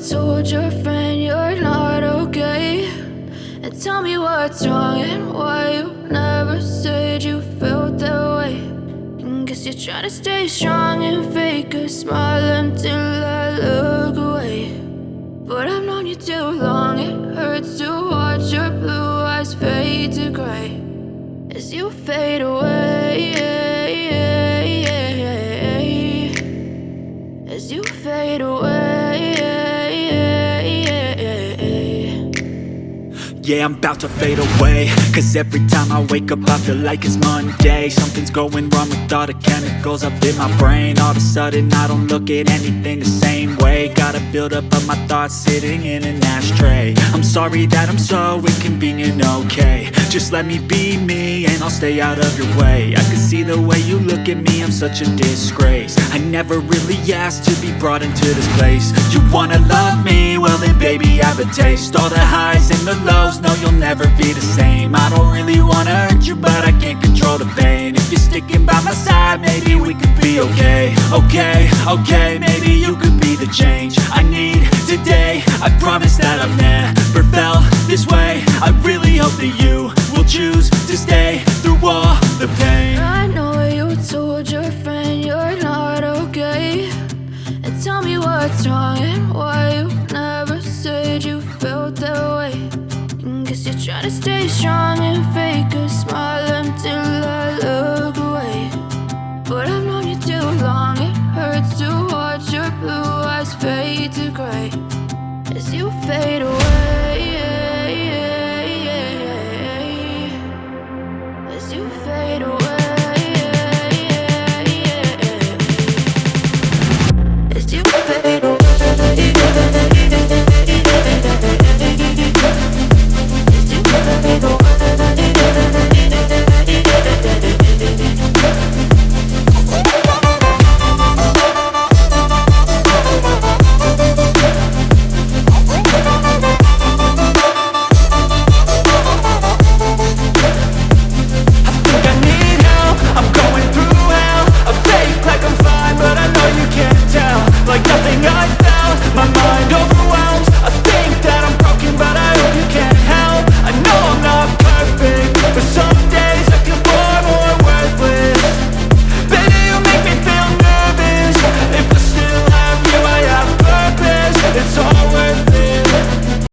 told your friend you're not okay, and tell me what's wrong and why you never said you felt that way. And guess you're trying to stay strong and fake a smile until I look away. But I've known you too long, it hurts to watch your blue eyes fade to gray as you fade away, as you fade away. Yeah, I'm about to fade away, cause every time I wake up I feel like it's Monday. Something's going wrong with all the chemicals up in my brain. All of a sudden I don't look at anything the same way. Gotta build up of my thoughts sitting in an ashtray. I'm sorry that I'm so inconvenient, okay. Just let me be me and I'll stay out of your way. I can see the way you look at me, I'm such a disgrace. I never really asked to be brought into this place. You wanna love me? Well then baby I have a taste. All the highs and the lows, no you'll never be the same. I don't really wanna hurt you but I can't control the pain. If you're sticking by my side maybe we could be okay. Okay, maybe you could be the change I need today. I promise that I've never felt this way. I really hope that you will choose to stay through all the pain. I know you told your friend you're not okay, and tell me what's wrong and why you never said you felt that way. And guess you're trying to stay strong and fake a smile until I look away. But I've known you too long, it hurts to watch your blue eyes fade to gray as you fade away.